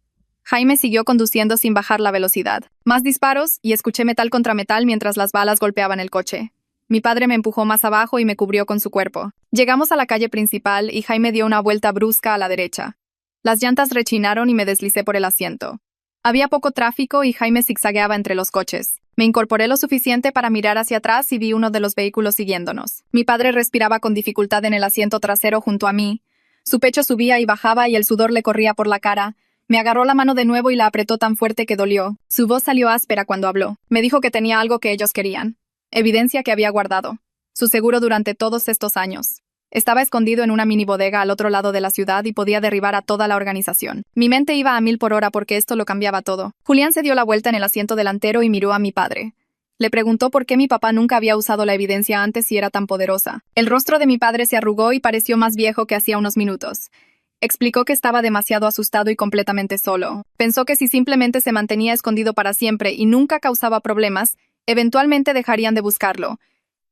Jaime siguió conduciendo sin bajar la velocidad. Más disparos y escuché metal contra metal mientras las balas golpeaban el coche. Mi padre me empujó más abajo y me cubrió con su cuerpo. Llegamos a la calle principal y Jaime dio una vuelta brusca a la derecha. Las llantas rechinaron y me deslicé por el asiento. Había poco tráfico y Jaime zigzagueaba entre los coches. Me incorporé lo suficiente para mirar hacia atrás y vi uno de los vehículos siguiéndonos. Mi padre respiraba con dificultad en el asiento trasero junto a mí. Su pecho subía y bajaba y el sudor le corría por la cara. Me agarró la mano de nuevo y la apretó tan fuerte que dolió. Su voz salió áspera cuando habló. Me dijo que tenía algo que ellos querían. Evidencia que había guardado. Su seguro durante todos estos años. Estaba escondido en una mini bodega al otro lado de la ciudad y podía derribar a toda la organización. Mi mente iba a 1000 por hora porque esto lo cambiaba todo. Julián se dio la vuelta en el asiento delantero y miró a mi padre. Le preguntó por qué mi papá nunca había usado la evidencia antes y era tan poderosa. El rostro de mi padre se arrugó y pareció más viejo que hacía unos minutos. Explicó que estaba demasiado asustado y completamente solo. Pensó que si simplemente se mantenía escondido para siempre y nunca causaba problemas, eventualmente dejarían de buscarlo.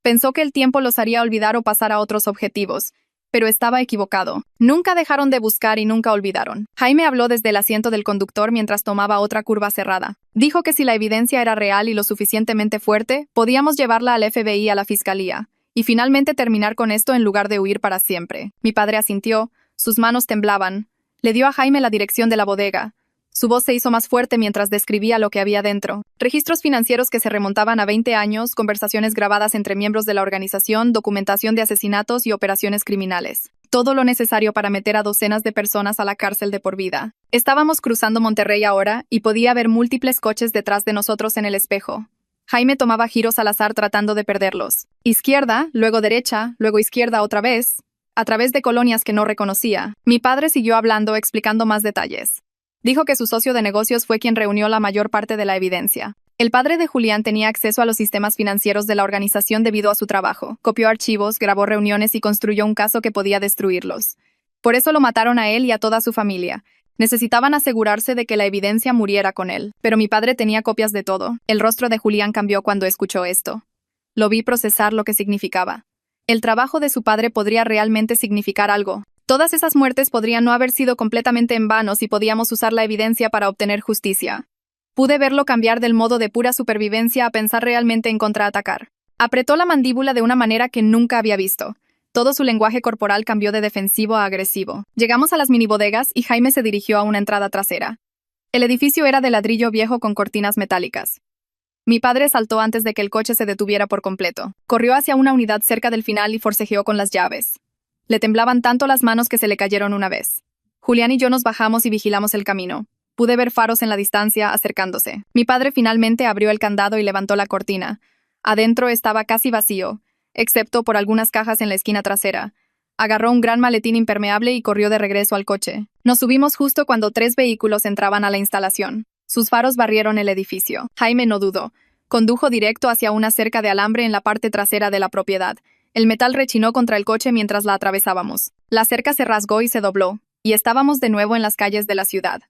Pensó que el tiempo los haría olvidar o pasar a otros objetivos, pero estaba equivocado. Nunca dejaron de buscar y nunca olvidaron. Jaime habló desde el asiento del conductor mientras tomaba otra curva cerrada. Dijo que si la evidencia era real y lo suficientemente fuerte, podíamos llevarla al FBI a la fiscalía, y finalmente terminar con esto en lugar de huir para siempre. Mi padre asintió, sus manos temblaban. Le dio a Jaime la dirección de la bodega. Su voz se hizo más fuerte mientras describía lo que había dentro. Registros financieros que se remontaban a 20 años, conversaciones grabadas entre miembros de la organización, documentación de asesinatos y operaciones criminales. Todo lo necesario para meter a docenas de personas a la cárcel de por vida. Estábamos cruzando Monterrey ahora y podía ver múltiples coches detrás de nosotros en el espejo. Jaime tomaba giros al azar tratando de perderlos. Izquierda, luego derecha, luego izquierda otra vez, a través de colonias que no reconocía. Mi padre siguió hablando, explicando más detalles. Dijo que su socio de negocios fue quien reunió la mayor parte de la evidencia. El padre de Julián tenía acceso a los sistemas financieros de la organización debido a su trabajo. Copió archivos, grabó reuniones y construyó un caso que podía destruirlos. Por eso lo mataron a él y a toda su familia. Necesitaban asegurarse de que la evidencia muriera con él. Pero mi padre tenía copias de todo. El rostro de Julián cambió cuando escuchó esto. Lo vi procesar lo que significaba. El trabajo de su padre podría realmente significar algo. Todas esas muertes podrían no haber sido completamente en vano si podíamos usar la evidencia para obtener justicia. Pude verlo cambiar del modo de pura supervivencia a pensar realmente en contraatacar. Apretó la mandíbula de una manera que nunca había visto. Todo su lenguaje corporal cambió de defensivo a agresivo. Llegamos a las minibodegas y Jaime se dirigió a una entrada trasera. El edificio era de ladrillo viejo con cortinas metálicas. Mi padre saltó antes de que el coche se detuviera por completo. Corrió hacia una unidad cerca del final y forcejeó con las llaves. Le temblaban tanto las manos que se le cayeron una vez. Julián y yo nos bajamos y vigilamos el camino. Pude ver faros en la distancia acercándose. Mi padre finalmente abrió el candado y levantó la cortina. Adentro estaba casi vacío, excepto por algunas cajas en la esquina trasera. Agarró un gran maletín impermeable y corrió de regreso al coche. Nos subimos justo cuando 3 vehículos entraban a la instalación. Sus faros barrieron el edificio. Jaime no dudó. Condujo directo hacia una cerca de alambre en la parte trasera de la propiedad. El metal rechinó contra el coche mientras la atravesábamos. La cerca se rasgó y se dobló, y estábamos de nuevo en las calles de la ciudad.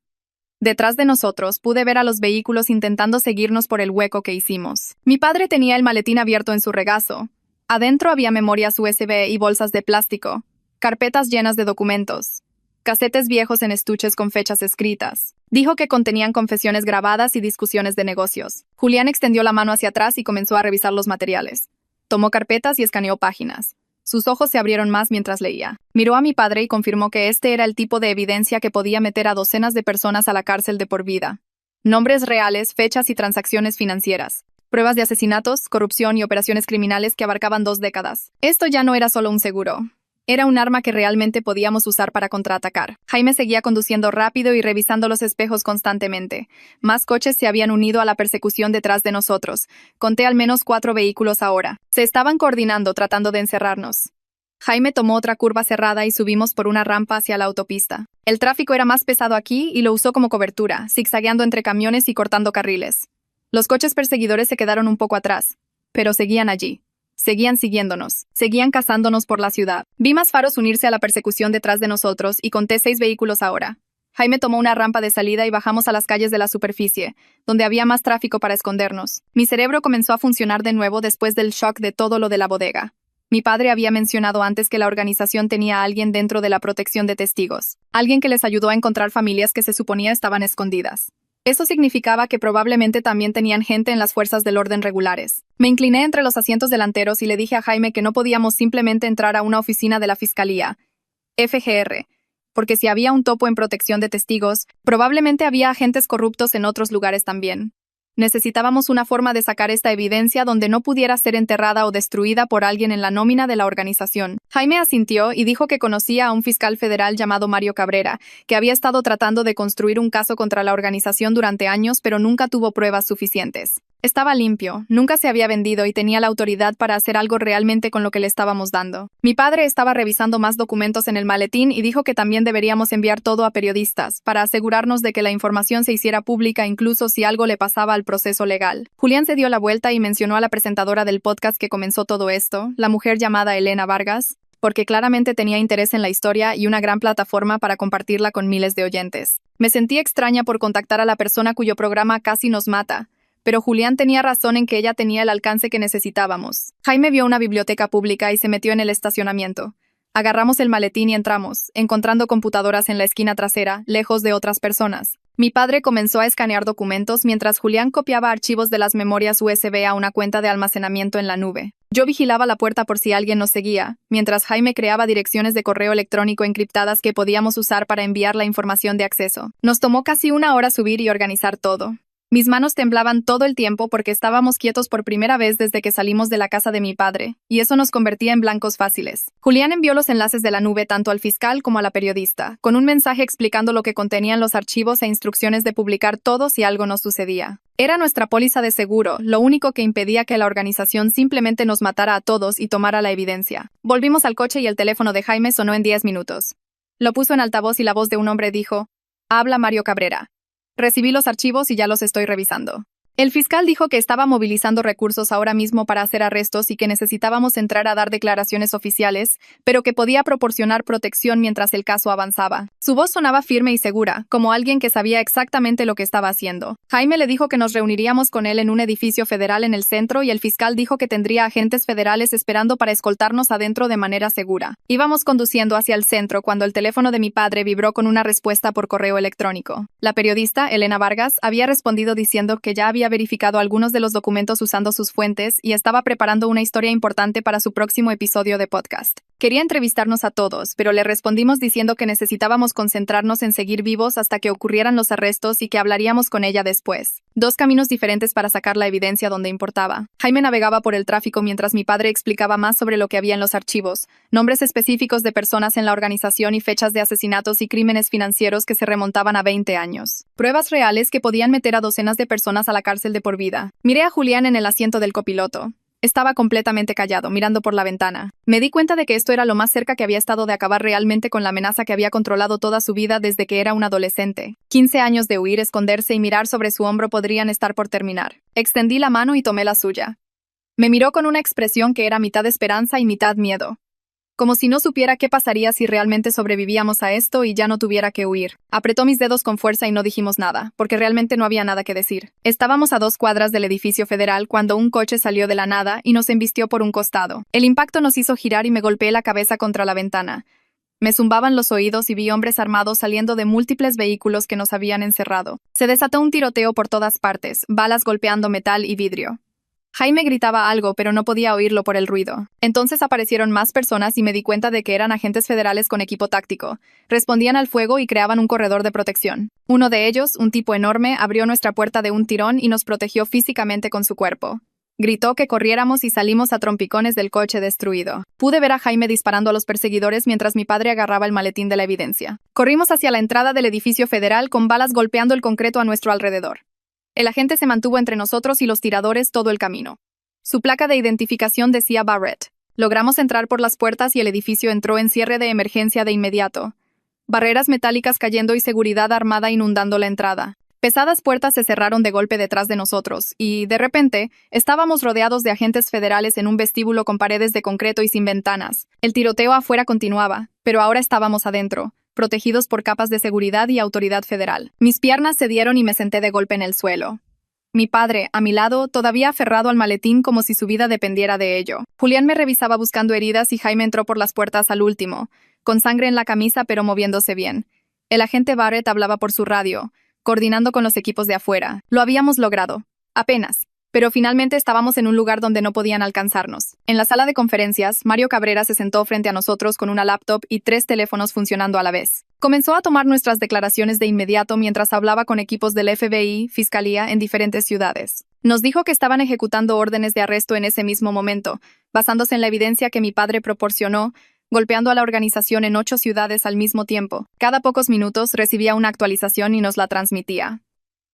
Detrás de nosotros pude ver a los vehículos intentando seguirnos por el hueco que hicimos. Mi padre tenía el maletín abierto en su regazo. Adentro había memorias USB y bolsas de plástico, carpetas llenas de documentos, casetes viejos en estuches con fechas escritas. Dijo que contenían confesiones grabadas y discusiones de negocios. Julián extendió la mano hacia atrás y comenzó a revisar los materiales. Tomó carpetas y escaneó páginas. Sus ojos se abrieron más mientras leía. Miró a mi padre y confirmó que este era el tipo de evidencia que podía meter a docenas de personas a la cárcel de por vida. Nombres reales, fechas y transacciones financieras. Pruebas de asesinatos, corrupción y operaciones criminales que abarcaban 2 décadas. Esto ya no era solo un seguro. Era un arma que realmente podíamos usar para contraatacar. Jaime seguía conduciendo rápido y revisando los espejos constantemente. Más coches se habían unido a la persecución detrás de nosotros. Conté al menos 4 vehículos ahora. Se estaban coordinando tratando de encerrarnos. Jaime tomó otra curva cerrada y subimos por una rampa hacia la autopista. El tráfico era más pesado aquí y lo usó como cobertura, zigzagueando entre camiones y cortando carriles. Los coches perseguidores se quedaron un poco atrás, pero seguían allí. Seguían siguiéndonos, seguían cazándonos por la ciudad. Vi más faros unirse a la persecución detrás de nosotros y conté 6 vehículos ahora. Jaime tomó una rampa de salida y bajamos a las calles de la superficie, donde había más tráfico para escondernos. Mi cerebro comenzó a funcionar de nuevo después del shock de todo lo de la bodega. Mi padre había mencionado antes que la organización tenía a alguien dentro de la protección de testigos, alguien que les ayudó a encontrar familias que se suponía estaban escondidas. Eso significaba que probablemente también tenían gente en las fuerzas del orden regulares. Me incliné entre los asientos delanteros y le dije a Jaime que no podíamos simplemente entrar a una oficina de la Fiscalía, FGR, porque si había un topo en protección de testigos, probablemente había agentes corruptos en otros lugares también. Necesitábamos una forma de sacar esta evidencia donde no pudiera ser enterrada o destruida por alguien en la nómina de la organización. Jaime asintió y dijo que conocía a un fiscal federal llamado Mario Cabrera, que había estado tratando de construir un caso contra la organización durante años, pero nunca tuvo pruebas suficientes. Estaba limpio, nunca se había vendido y tenía la autoridad para hacer algo realmente con lo que le estábamos dando. Mi padre estaba revisando más documentos en el maletín y dijo que también deberíamos enviar todo a periodistas, para asegurarnos de que la información se hiciera pública incluso si algo le pasaba al proceso legal. Julián se dio la vuelta y mencionó a la presentadora del podcast que comenzó todo esto, la mujer llamada Elena Vargas, porque claramente tenía interés en la historia y una gran plataforma para compartirla con miles de oyentes. Me sentí extraña por contactar a la persona cuyo programa casi nos mata, pero Julián tenía razón en que ella tenía el alcance que necesitábamos. Jaime vio una biblioteca pública y se metió en el estacionamiento. Agarramos el maletín y entramos, encontrando computadoras en la esquina trasera, lejos de otras personas. Mi padre comenzó a escanear documentos mientras Julián copiaba archivos de las memorias USB a una cuenta de almacenamiento en la nube. Yo vigilaba la puerta por si alguien nos seguía, mientras Jaime creaba direcciones de correo electrónico encriptadas que podíamos usar para enviar la información de acceso. Nos tomó casi 1 hora subir y organizar todo. Mis manos temblaban todo el tiempo porque estábamos quietos por primera vez desde que salimos de la casa de mi padre, y eso nos convertía en blancos fáciles. Julián envió los enlaces de la nube tanto al fiscal como a la periodista, con un mensaje explicando lo que contenían los archivos e instrucciones de publicar todo si algo nos sucedía. Era nuestra póliza de seguro, lo único que impedía que la organización simplemente nos matara a todos y tomara la evidencia. Volvimos al coche y el teléfono de Jaime sonó en 10 minutos. Lo puso en altavoz y la voz de un hombre dijo: «Habla Mario Cabrera. Recibí los archivos y ya los estoy revisando». El fiscal dijo que estaba movilizando recursos ahora mismo para hacer arrestos y que necesitábamos entrar a dar declaraciones oficiales, pero que podía proporcionar protección mientras el caso avanzaba. Su voz sonaba firme y segura, como alguien que sabía exactamente lo que estaba haciendo. Jaime le dijo que nos reuniríamos con él en un edificio federal en el centro y el fiscal dijo que tendría agentes federales esperando para escoltarnos adentro de manera segura. Íbamos conduciendo hacia el centro cuando el teléfono de mi padre vibró con una respuesta por correo electrónico. La periodista, Elena Vargas, había respondido diciendo que ya había verificado algunos de los documentos usando sus fuentes y estaba preparando una historia importante para su próximo episodio de podcast. Quería entrevistarnos a todos, pero le respondimos diciendo que necesitábamos concentrarnos en seguir vivos hasta que ocurrieran los arrestos y que hablaríamos con ella después. 2 caminos diferentes para sacar la evidencia donde importaba. Jaime navegaba por el tráfico mientras mi padre explicaba más sobre lo que había en los archivos, nombres específicos de personas en la organización y fechas de asesinatos y crímenes financieros que se remontaban a 20 años. Pruebas reales que podían meter a docenas de personas a la cárcel de por vida. Miré a Julián en el asiento del copiloto. Estaba completamente callado, mirando por la ventana. Me di cuenta de que esto era lo más cerca que había estado de acabar realmente con la amenaza que había controlado toda su vida desde que era un adolescente. 15 años de huir, esconderse y mirar sobre su hombro podrían estar por terminar. Extendí la mano y tomé la suya. Me miró con una expresión que era mitad esperanza y mitad miedo. como si no supiera qué pasaría si realmente sobrevivíamos a esto y ya no tuviera que huir. Apretó mis dedos con fuerza y no dijimos nada, porque realmente no había nada que decir. Estábamos a 2 cuadras del edificio federal cuando un coche salió de la nada y nos embistió por un costado. El impacto nos hizo girar y me golpeé la cabeza contra la ventana. Me zumbaban los oídos y vi hombres armados saliendo de múltiples vehículos que nos habían encerrado. Se desató un tiroteo por todas partes, balas golpeando metal y vidrio. Jaime gritaba algo, pero no podía oírlo por el ruido. Entonces aparecieron más personas y me di cuenta de que eran agentes federales con equipo táctico. Respondían al fuego y creaban un corredor de protección. Uno de ellos, un tipo enorme, abrió nuestra puerta de un tirón y nos protegió físicamente con su cuerpo. Gritó que corriéramos y salimos a trompicones del coche destruido. Pude ver a Jaime disparando a los perseguidores mientras mi padre agarraba el maletín de la evidencia. Corrimos hacia la entrada del edificio federal con balas golpeando el concreto a nuestro alrededor. El agente se mantuvo entre nosotros y los tiradores todo el camino. Su placa de identificación decía Barrett. Logramos entrar por las puertas y el edificio entró en cierre de emergencia de inmediato. Barreras metálicas cayendo y seguridad armada inundando la entrada. Pesadas puertas se cerraron de golpe detrás de nosotros, y, de repente, estábamos rodeados de agentes federales en un vestíbulo con paredes de concreto y sin ventanas. El tiroteo afuera continuaba, pero ahora estábamos adentro, protegidos por capas de seguridad y autoridad federal. Mis piernas cedieron y me senté de golpe en el suelo. Mi padre, a mi lado, todavía aferrado al maletín como si su vida dependiera de ello. Julián me revisaba buscando heridas y Jaime entró por las puertas al último, con sangre en la camisa pero moviéndose bien. El agente Barrett hablaba por su radio, coordinando con los equipos de afuera. Lo habíamos logrado. Apenas. Pero finalmente estábamos en un lugar donde no podían alcanzarnos. En la sala de conferencias, Mario Cabrera se sentó frente a nosotros con una laptop y 3 teléfonos funcionando a la vez. Comenzó a tomar nuestras declaraciones de inmediato mientras hablaba con equipos del FBI, Fiscalía, en diferentes ciudades. Nos dijo que estaban ejecutando órdenes de arresto en ese mismo momento, basándose en la evidencia que mi padre proporcionó, golpeando a la organización en 8 ciudades al mismo tiempo. Cada pocos minutos recibía una actualización y nos la transmitía.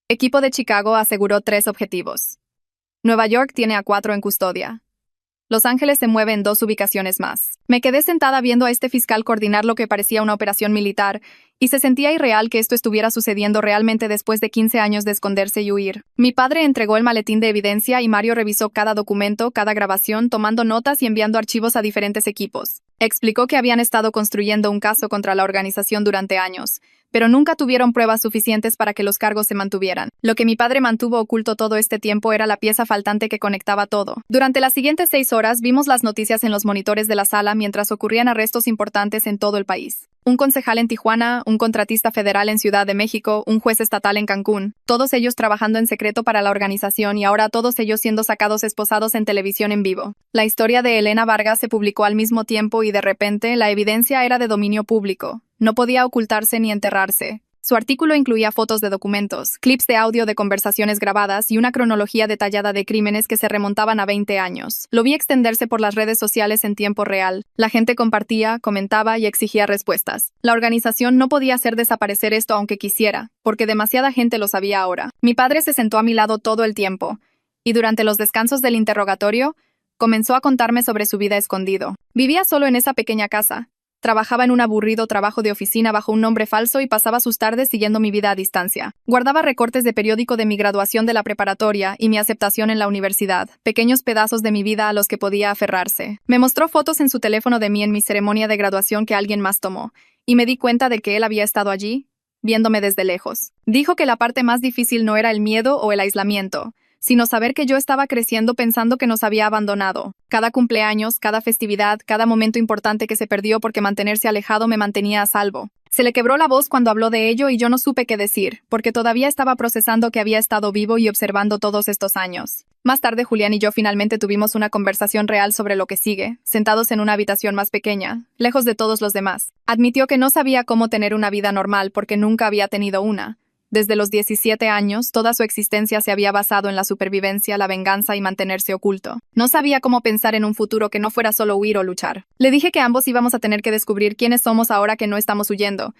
Equipo de Chicago aseguró 3 objetivos. Nueva York tiene a 4 en custodia. Los Ángeles se mueve en 2 ubicaciones más. Me quedé sentada viendo a este fiscal coordinar lo que parecía una operación militar, y se sentía irreal que esto estuviera sucediendo realmente después de 15 años de esconderse y huir. Mi padre entregó el maletín de evidencia y Mario revisó cada documento, cada grabación, tomando notas y enviando archivos a diferentes equipos. Explicó que habían estado construyendo un caso contra la organización durante años, pero nunca tuvieron pruebas suficientes para que los cargos se mantuvieran. Lo que mi padre mantuvo oculto todo este tiempo era la pieza faltante que conectaba todo. Durante las siguientes 6 horas vimos las noticias en los monitores de la sala mientras ocurrían arrestos importantes en todo el país. Un concejal en Tijuana, un contratista federal en Ciudad de México, un juez estatal en Cancún, todos ellos trabajando en secreto para la organización y ahora todos ellos siendo sacados esposados en televisión en vivo. La historia de Elena Vargas se publicó al mismo tiempo y de repente la evidencia era de dominio público. No podía ocultarse ni enterrarse. Su artículo incluía fotos de documentos, clips de audio de conversaciones grabadas y una cronología detallada de crímenes que se remontaban a 20 años. Lo vi extenderse por las redes sociales en tiempo real. La gente compartía, comentaba y exigía respuestas. La organización no podía hacer desaparecer esto aunque quisiera, porque demasiada gente lo sabía ahora. Mi padre se sentó a mi lado todo el tiempo, y durante los descansos del interrogatorio, comenzó a contarme sobre su vida escondido. Vivía solo en esa pequeña casa. Trabajaba en un aburrido trabajo de oficina bajo un nombre falso y pasaba sus tardes siguiendo mi vida a distancia. Guardaba recortes de periódico de mi graduación de la preparatoria y mi aceptación en la universidad, pequeños pedazos de mi vida a los que podía aferrarse. Me mostró fotos en su teléfono de mí en mi ceremonia de graduación que alguien más tomó, y me di cuenta de que él había estado allí, viéndome desde lejos. Dijo que la parte más difícil no era el miedo o el aislamiento, sino saber que yo estaba creciendo pensando que nos había abandonado. Cada cumpleaños, cada festividad, cada momento importante que se perdió porque mantenerse alejado me mantenía a salvo. Se le quebró la voz cuando habló de ello y yo no supe qué decir, porque todavía estaba procesando que había estado vivo y observando todos estos años. Más tarde, Julián y yo finalmente tuvimos una conversación real sobre lo que sigue, sentados en una habitación más pequeña, lejos de todos los demás. Admitió que no sabía cómo tener una vida normal porque nunca había tenido una. Desde los 17 años, toda su existencia se había basado en la supervivencia, la venganza y mantenerse oculto. No sabía cómo pensar en un futuro que no fuera solo huir o luchar. Le dije que ambos íbamos a tener que descubrir quiénes somos ahora que no estamos huyendo,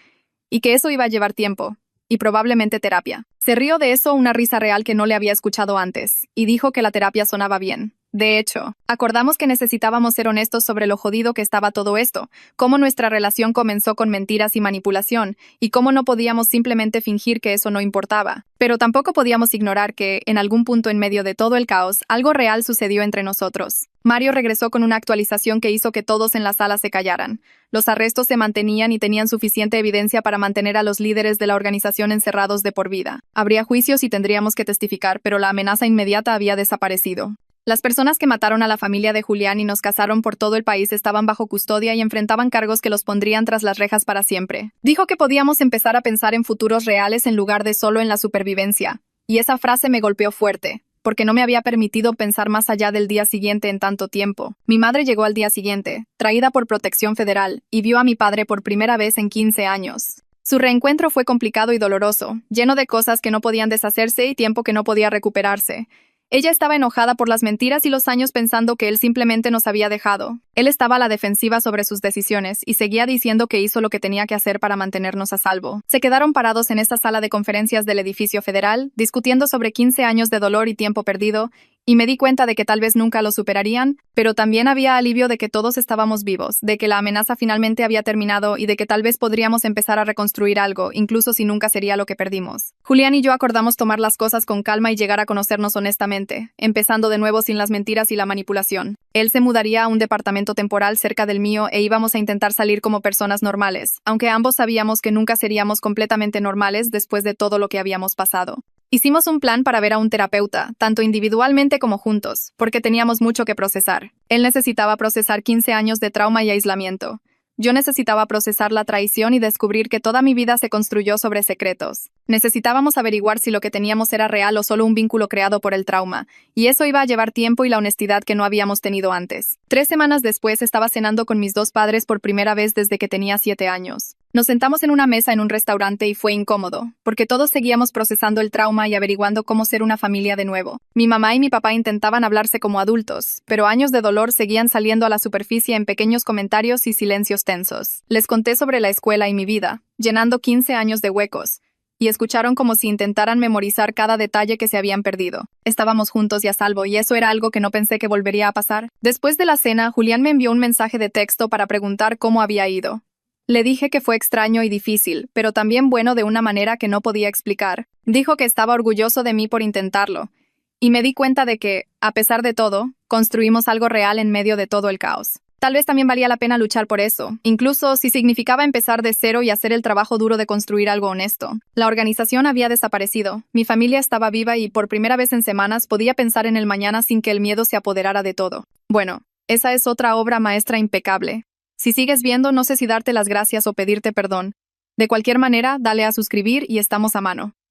y que eso iba a llevar tiempo, y probablemente terapia. Se rió de eso una risa real que no le había escuchado antes, y dijo que la terapia sonaba bien. De hecho, acordamos que necesitábamos ser honestos sobre lo jodido que estaba todo esto, cómo nuestra relación comenzó con mentiras y manipulación, y cómo no podíamos simplemente fingir que eso no importaba. Pero tampoco podíamos ignorar que, en algún punto en medio de todo el caos, algo real sucedió entre nosotros. Mario regresó con una actualización que hizo que todos en la sala se callaran. Los arrestos se mantenían y tenían suficiente evidencia para mantener a los líderes de la organización encerrados de por vida. Habría juicios y tendríamos que testificar, pero la amenaza inmediata había desaparecido. Las personas que mataron a la familia de Julián y nos cazaron por todo el país estaban bajo custodia y enfrentaban cargos que los pondrían tras las rejas para siempre. Dijo que podíamos empezar a pensar en futuros reales en lugar de solo en la supervivencia. Y esa frase me golpeó fuerte, porque no me había permitido pensar más allá del día siguiente en tanto tiempo. Mi madre llegó al día siguiente, traída por Protección Federal, y vio a mi padre por primera vez en 15 años. Su reencuentro fue complicado y doloroso, lleno de cosas que no podían deshacerse y tiempo que no podía recuperarse. Ella estaba enojada por las mentiras y los años pensando que él simplemente nos había dejado. Él estaba a la defensiva sobre sus decisiones y seguía diciendo que hizo lo que tenía que hacer para mantenernos a salvo. Se quedaron parados en esta sala de conferencias del edificio federal, discutiendo sobre 15 años de dolor y tiempo perdido, y me di cuenta de que tal vez nunca lo superarían, pero también había alivio de que todos estábamos vivos, de que la amenaza finalmente había terminado y de que tal vez podríamos empezar a reconstruir algo, incluso si nunca sería lo que perdimos. Julián y yo acordamos tomar las cosas con calma y llegar a conocernos honestamente, empezando de nuevo sin las mentiras y la manipulación. Él se mudaría a un departamento temporal cerca del mío e íbamos a intentar salir como personas normales, aunque ambos sabíamos que nunca seríamos completamente normales después de todo lo que habíamos pasado. Hicimos un plan para ver a un terapeuta, tanto individualmente como juntos, porque teníamos mucho que procesar. Él necesitaba procesar 15 años de trauma y aislamiento. Yo necesitaba procesar la traición y descubrir que toda mi vida se construyó sobre secretos. Necesitábamos averiguar si lo que teníamos era real o solo un vínculo creado por el trauma, y eso iba a llevar tiempo y la honestidad que no habíamos tenido antes. 3 semanas después estaba cenando con mis dos padres por primera vez desde que tenía 7 años. Nos sentamos en una mesa en un restaurante y fue incómodo, porque todos seguíamos procesando el trauma y averiguando cómo ser una familia de nuevo. Mi mamá y mi papá intentaban hablarse como adultos, pero años de dolor seguían saliendo a la superficie en pequeños comentarios y silencios tensos. Les conté sobre la escuela y mi vida, llenando 15 años de huecos, y escucharon como si intentaran memorizar cada detalle que se habían perdido. Estábamos juntos y a salvo, y eso era algo que no pensé que volvería a pasar. Después de la cena, Julián me envió un mensaje de texto para preguntar cómo había ido. Le dije que fue extraño y difícil, pero también bueno de una manera que no podía explicar. Dijo que estaba orgulloso de mí por intentarlo, y me di cuenta de que, a pesar de todo, construimos algo real en medio de todo el caos. Tal vez también valía la pena luchar por eso, incluso si significaba empezar de cero y hacer el trabajo duro de construir algo honesto. La organización había desaparecido, mi familia estaba viva y por primera vez en semanas podía pensar en el mañana sin que el miedo se apoderara de todo. Bueno, esa es otra obra maestra impecable. Si sigues viendo, no sé si darte las gracias o pedirte perdón. De cualquier manera, dale a suscribir y estamos a mano.